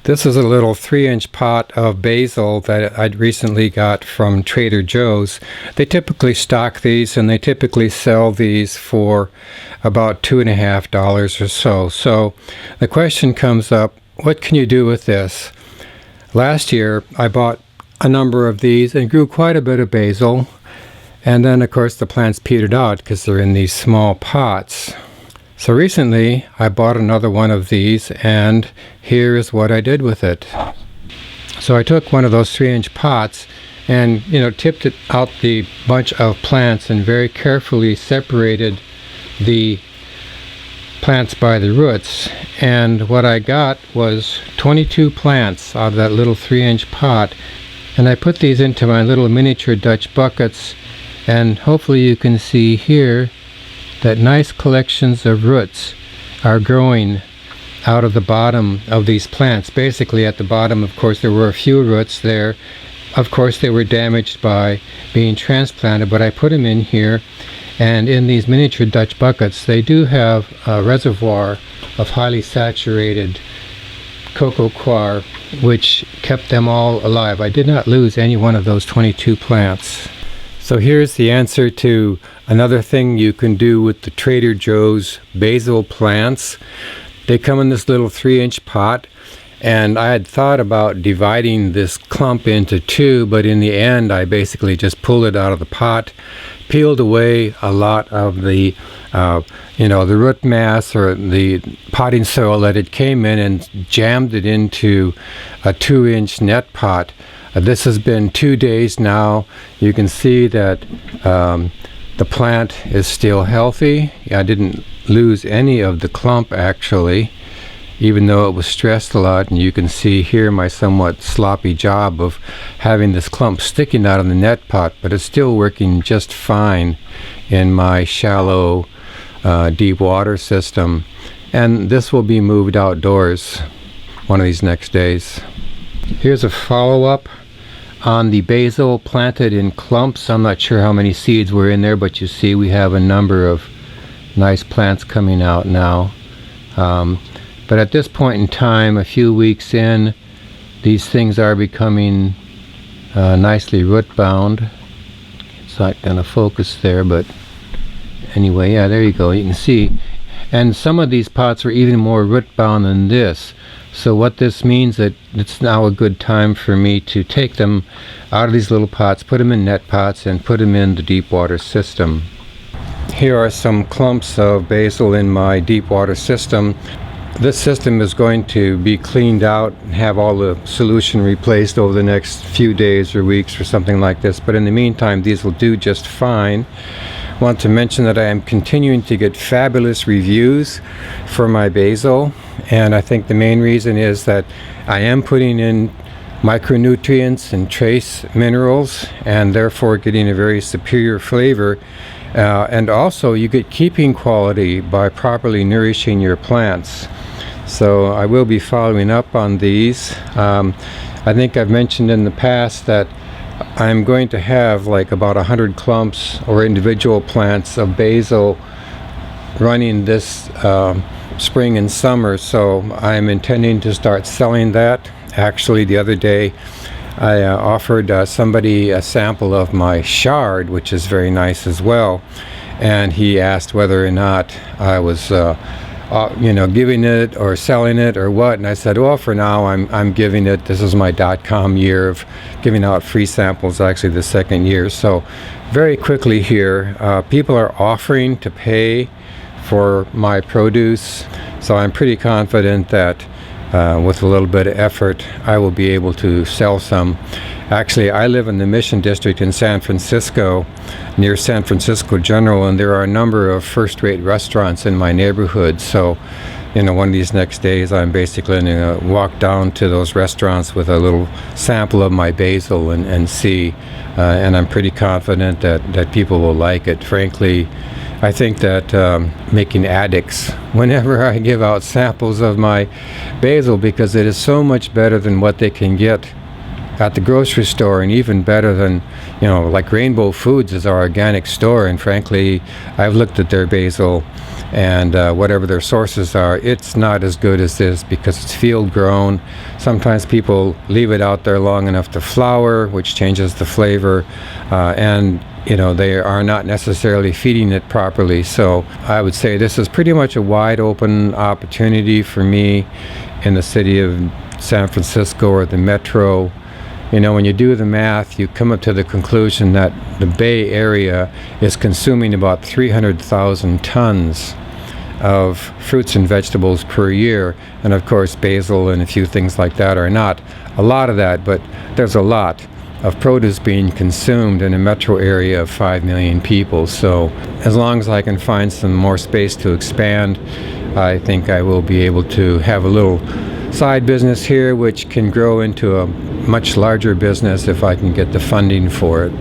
This is a little 3-inch pot of basil that I'd recently got from Trader Joe's. They typically stock these, and they typically sell these for about $2.50 or so. So the question comes up, what can you do with this? Last year I bought a number of these and grew quite a bit of basil, and then of course the plants petered out because they're in these small pots. So recently I bought another one of these, and here is what I did with it. So I took one of those 3-inch pots and tipped it out the bunch of plants and very carefully separated the plants by the roots, and what I got was 22 plants out of that little 3-inch pot, and I put these into my little miniature Dutch buckets, and hopefully you can see here that nice collections of roots are growing out of the bottom of these plants. Basically at the bottom, of course, there were a few roots there. Of course they were damaged by being transplanted, but I put them in here, and in these miniature Dutch buckets they do have a reservoir of highly saturated cocoa coir, which kept them all alive. I did not lose any one of those 22 plants. So here's the answer to another thing you can do with the Trader Joe's basil plants. They come in this little 3-inch pot, and I had thought about dividing this clump into two, but in the end I basically just pulled it out of the pot, peeled away a lot of the the root mass or the potting soil that it came in, and jammed it into a 2-inch net pot. This has been 2 days now. You can see that the plant is still healthy. I didn't lose any of the clump actually, even though it was stressed a lot, and you can see here my somewhat sloppy job of having this clump sticking out of the net pot, but it's still working just fine in my shallow deep water system, and this will be moved outdoors one of these next days. Here's a follow-up on the basil planted in clumps. I'm not sure how many seeds were in there, but you see we have a number of nice plants coming out now. But at this point in time, a few weeks in, these things are becoming nicely root bound. It's not going to focus there, but anyway, yeah, there you go. You can see, and some of these pots are even more root bound than this. So what this means that it's now a good time for me to take them out of these little pots, put them in net pots, and put them in the deep water system. Here are some clumps of basil in my deep water system. This system is going to be cleaned out and have all the solution replaced over the next few days or weeks or something like this, but in the meantime these will do just fine. I want to mention that I am continuing to get fabulous reviews for my basil, and I think the main reason is that I am putting in micronutrients and trace minerals, and therefore getting a very superior flavor, and also you get keeping quality by properly nourishing your plants. So I will be following up on these. I think I've mentioned in the past that I'm going to have like about 100 clumps or individual plants of basil running this spring and summer, so I'm intending to start selling that. Actually, the other day I offered somebody a sample of my shard, which is very nice as well, and he asked whether or not I was giving it or selling it or what, and I said, well, for now I'm giving it. This is my .com year of giving out free samples, actually the second year. So very quickly here, people are offering to pay for my produce, so I'm pretty confident that with a little bit of effort I will be able to sell some. Actually, I live in the Mission District in San Francisco, near San Francisco General, and there are a number of first-rate restaurants in my neighborhood. So, one of these next days I'm basically going to walk down to those restaurants with a little sample of my basil and see, and I'm pretty confident that people will like it. Frankly, I think that making addicts whenever I give out samples of my basil, because it is so much better than what they can get at the grocery store, and even better than, like Rainbow Foods is our organic store, and frankly, I've looked at their basil, and whatever their sources are, it's not as good as this because it's field grown. Sometimes people leave it out there long enough to flower, which changes the flavor, and they are not necessarily feeding it properly. So I would say this is pretty much a wide open opportunity for me in the city of San Francisco or the metro. When you do the math, you come up to the conclusion that the Bay Area is consuming about 300,000 tons of fruits and vegetables per year. And of course, basil and a few things like that are not a lot of that, but there's a lot of produce being consumed in a metro area of 5 million people. So as long as I can find some more space to expand, I think I will be able to have a little side business here, which can grow into a much larger business if I can get the funding for it.